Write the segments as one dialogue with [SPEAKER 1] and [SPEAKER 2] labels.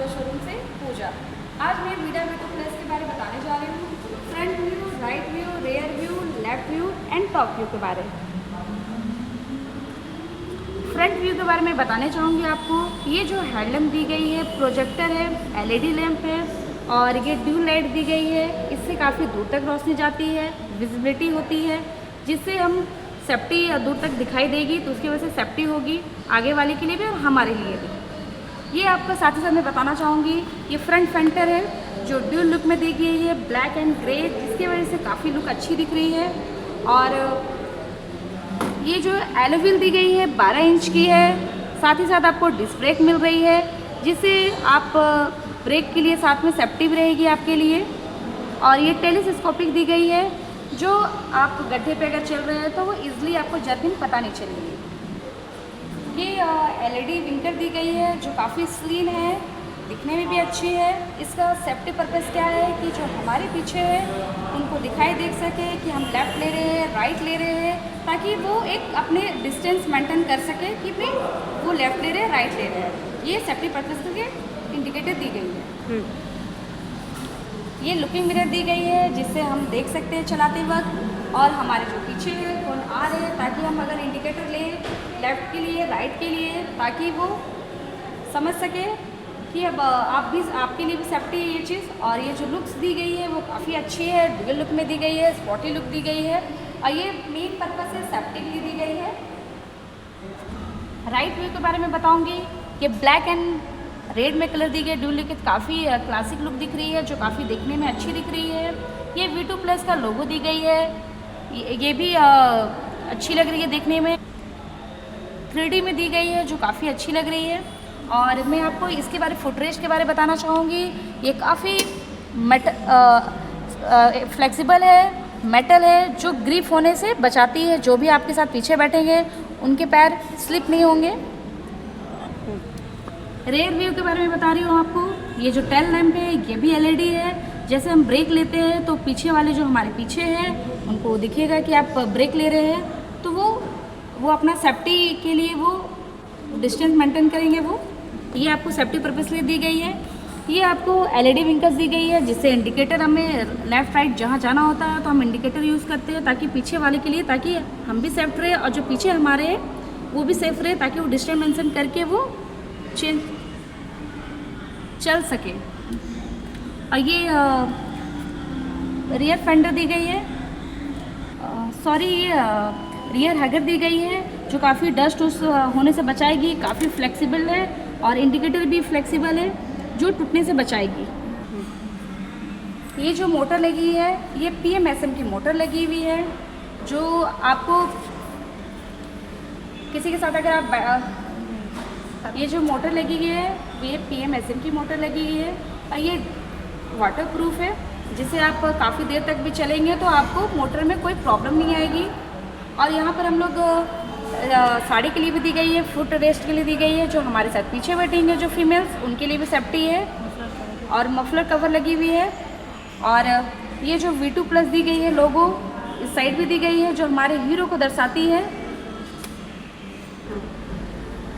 [SPEAKER 1] Motor showroom से पूजा। आज मैं वीडा वी2 प्लस के बारे में बताने जा रही हूँ। Front view, right view, rear view, left view and top view के बारे में। फ्रंट व्यू के बारे में बताने चाहूँगी आपको। ये जो हेडलैम्प दी गई है, प्रोजेक्टर है, एलईडी लैंप है और ये ड्यू लाइट दी गई है। इससे काफ़ी दूर तक रोशनी जाती है, विजिबिलिटी होती है, जिससे हम सेफ्टी दूर तक दिखाई देगी, तो उसकी वजह से सेफ्टी होगी आगे वाले के लिए भी और हमारे लिए भी। ये आपको साथ ही साथ मैं बताना चाहूँगी, ये फ्रंट फेंडर है जो ड्यूल लुक में दी गई है, ब्लैक एंड ग्रे, जिसकी वजह से काफ़ी लुक अच्छी दिख रही है। और ये जो एलो व्हील दी गई है 12 इंच की है। साथ ही साथ आपको डिस्क ब्रेक मिल रही है, जिससे आप ब्रेक के लिए साथ में सेफ्टी भी रहेगी आपके लिए। और ये टेलीस्कोपिक दी गई है, जो आप गड्ढे पे अगर चल रहे हैं तो वो इजीली आपको जर्किंग पता नहीं चलेगी। ये एलईडी विंकर दी गई है जो काफ़ी स्लीन है, दिखने में भी अच्छी है। इसका सेफ्टी पर्पस क्या है कि जो हमारे पीछे है उनको दिखाई देख सके कि हम लेफ़्ट ले रहे हैं, राइट ले रहे हैं, ताकि वो एक अपने डिस्टेंस मेंटेन कर सके कि भाई वो लेफ़्ट ले रहे हैं, राइट ले रहे हैं। ये सेफ्टी पर्पस के इंडिकेटर दी गई है। ये लुकिंग मिरर दी गई है, जिससे हम देख सकते हैं चलाते वक्त और हमारे जो पीछे है कौन आ रहे हैं, ताकि हम अगर इंडिकेटर लें लेफ़्ट के लिए, राइट के लिए, ताकि वो समझ सके कि अब आपके लिए भी सेफ्टी है ये चीज़। और ये जो लुक्स दी गई है वो काफ़ी अच्छी है, डुअल लुक में दी गई है, स्पॉटी लुक दी गई है और ये मेन पर्पस है सेफ्टी के लिए दी गई है। राइट व्यू के बारे में बताऊँगी कि ब्लैक एंड रेड में कलर दी गई ड्यूल लुक, काफ़ी क्लासिक लुक दिख रही है, जो काफ़ी देखने में अच्छी दिख रही है। ये वी2 प्लस का लोगो दी गई है, ये भी अच्छी लग रही है देखने में। 3D में दी गई है जो काफ़ी अच्छी लग रही है। और मैं आपको इसके बारे फुटरेस्ट के बारे में बताना चाहूँगी। ये काफ़ी फ्लेक्सिबल है, मेटल है, जो ग्रिप होने से बचाती है। जो भी आपके साथ पीछे बैठेंगे उनके पैर स्लिप नहीं होंगे। रेयर व्यू के बारे में बता रही हूँ आपको। ये जो टेल लैंप है ये भी एलईडी है। जैसे हम ब्रेक लेते हैं तो पीछे वाले जो हमारे पीछे हैं उनको दिखेगा कि आप ब्रेक ले रहे हैं, तो वो अपना सेफ्टी के लिए वो डिस्टेंस मेंटेन करेंगे। वो ये आपको सेफ्टी पर्पस लिए दी गई है। ये आपको एलईडी विंकर्स दी गई है, जिससे इंडिकेटर हमें लेफ़्ट राइट जहाँ जाना होता है तो हम इंडिकेटर यूज़ करते हैं, ताकि पीछे वाले के लिए, ताकि हम भी सेफ रहे और जो पीछे हमारे हैं वो भी सेफ रहे, ताकि वो डिस्टेंस मेंटेन करके वो चल सके। और ये रियर फेंडर दी गई है, रियर हैगर दी गई है, जो काफ़ी डस्ट होने से बचाएगी, काफ़ी फ्लेक्सिबल है और इंडिकेटर भी फ्लेक्सिबल है, जो टूटने से बचाएगी। ये जो मोटर लगी है ये PMSM की मोटर लगी हुई है, जो आपको किसी के साथ अगर आप ये जो मोटर लगी गई है ये PMSM की मोटर लगी गई है और ये वाटरप्रूफ है, जिससे आप काफ़ी देर तक भी चलेंगे तो आपको मोटर में कोई प्रॉब्लम नहीं आएगी। और यहाँ पर हम लोग साड़ी के लिए भी दी गई है, फुट रेस्ट के लिए दी गई है, जो हमारे साथ पीछे बैठेंगे जो फीमेल्स उनके लिए भी सेफ्टी है। और मफलर कवर लगी हुई है। और ये जो वी2 प्लस दी गई है लोगो इस साइड भी दी गई है, जो हमारे हीरो को दर्शाती है।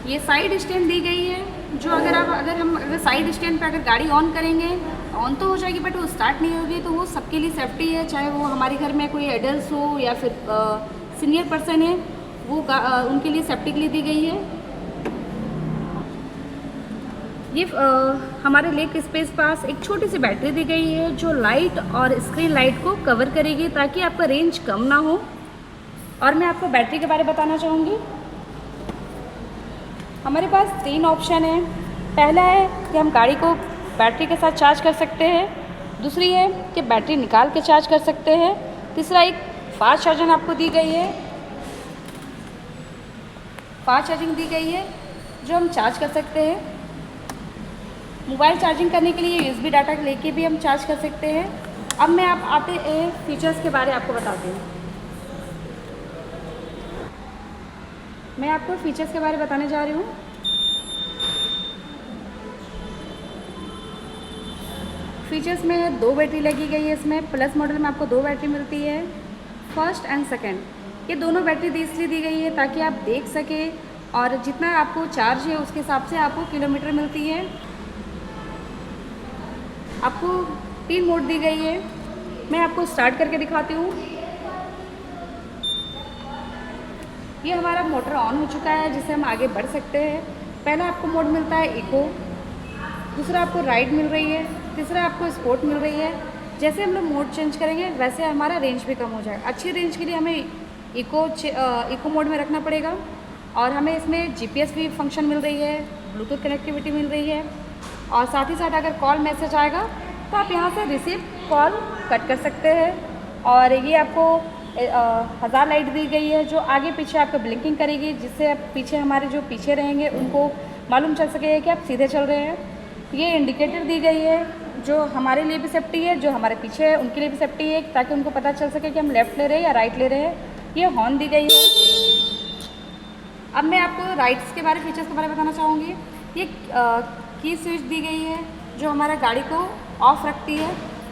[SPEAKER 1] ये साइड स्टैंड दी गई है, जो अगर साइड स्टैंड पे अगर गाड़ी ऑन करेंगे, ऑन तो हो जाएगी बट वो स्टार्ट नहीं होगी, तो वो सबके लिए सेफ्टी है, चाहे वो हमारे घर में कोई एडल्ट हो या फिर सीनियर पर्सन है, वो उनके लिए सेफ्टी के लिए दी गई है। ये हमारे लेग स्पेस पास एक छोटी सी बैटरी दी गई है, जो लाइट और स्क्रीन लाइट को कवर करेगी, ताकि आपका रेंज कम ना हो। और मैं आपको बैटरी के बारे में बताना चाहूँगी। हमारे पास 3 ऑप्शन है। पहला है कि हम गाड़ी को बैटरी के साथ चार्ज कर सकते हैं, दूसरी है कि बैटरी निकाल के चार्ज कर सकते हैं, तीसरा एक फास्ट चार्जिंग आपको दी गई है, फास्ट चार्जिंग दी गई है जो हम चार्ज कर सकते हैं। मोबाइल चार्जिंग करने के लिए USB डाटा लेके भी हम चार्ज कर सकते हैं। अब मैं आते हैं फीचर्स के बारे में आपको बताती हूँ। मैं आपको फीचर्स के बारे में बताने जा रही हूँ। फीचर्स में 2 बैटरी लगी गई है। इसमें प्लस मॉडल में आपको 2 बैटरी मिलती है, फर्स्ट एंड सेकंड। ये दोनों बैटरी इसलिए दी गई है ताकि आप देख सकें और जितना आपको चार्ज है उसके हिसाब से आपको किलोमीटर मिलती है। आपको 3 मोड दी गई है। मैं आपको स्टार्ट करके दिखाती हूँ। ये हमारा मोटर ऑन हो चुका है, जिससे हम आगे बढ़ सकते हैं। पहला आपको मोड मिलता है इको, दूसरा आपको राइड मिल रही है, तीसरा आपको स्पोर्ट मिल रही है। जैसे हम लोग मोड चेंज करेंगे वैसे हमारा रेंज भी कम हो जाएगा। अच्छी रेंज के लिए हमें इको मोड में रखना पड़ेगा। और हमें इसमें जीपीएस भी फंक्शन मिल रही है, ब्लूटूथ कनेक्टिविटी मिल रही है। और साथ ही साथ अगर कॉल मैसेज आएगा तो आप यहाँ से रिसीव कॉल कट कर सकते हैं। और ये आपको हज़ार लाइट दी गई है, जो आगे पीछे आपको ब्लिंकिंग करेगी, जिससे आप पीछे हमारे जो पीछे रहेंगे उनको मालूम चल सके कि आप सीधे चल रहे हैं। ये इंडिकेटर दी गई है, जो हमारे लिए भी सेफ्टी है, जो हमारे पीछे है उनके लिए भी सेफ्टी है, ताकि उनको पता चल सके कि हम लेफ़्ट ले रहे हैं या राइट ले रहे हैं। ये हॉर्न दी गई है। अब मैं आपको राइड्स के फीचर्स के बारे में बताना चाहूँगी। ये की स्विच दी गई है, जो हमारा गाड़ी को ऑफ़ रखती है।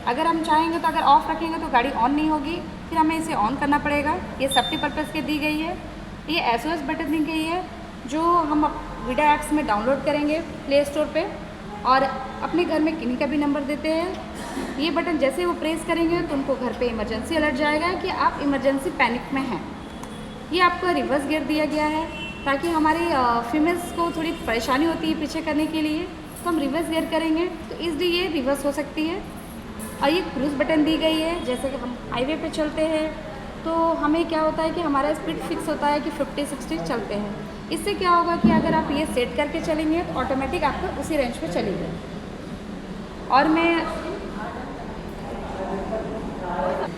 [SPEAKER 1] अगर हम चाहेंगे तो अगर ऑफ़ रखेंगे तो गाड़ी ऑन नहीं होगी, फिर हमें इसे ऑन करना पड़ेगा। ये सेफ्टी पर्पज़ के दी गई है। ये SOS बटन दी गई है, जो हम वीडियो ऐप्स में डाउनलोड करेंगे प्ले स्टोर पे, और अपने घर में किन्हीं का भी नंबर देते हैं। ये बटन जैसे वो प्रेस करेंगे तो उनको घर पे इमरजेंसी अलर्ट जाएगा कि आप इमरजेंसी पैनिक में हैं। ये आपको रिवर्स गियर दिया गया है, ताकि हमारी फीमेल्स को थोड़ी परेशानी होती है पीछे करने के लिए, तो हम रिवर्स गियर करेंगे तो ईज़िली ये रिवर्स हो सकती है। और ये क्रूज़ बटन दी गई है, जैसे कि हम हाईवे पे चलते हैं तो हमें क्या होता है कि हमारा स्पीड फिक्स होता है कि 50-60 चलते हैं। इससे क्या होगा कि अगर आप ये सेट करके चलेंगे तो ऑटोमेटिक आपको उसी रेंज पे चलेगी। और मैं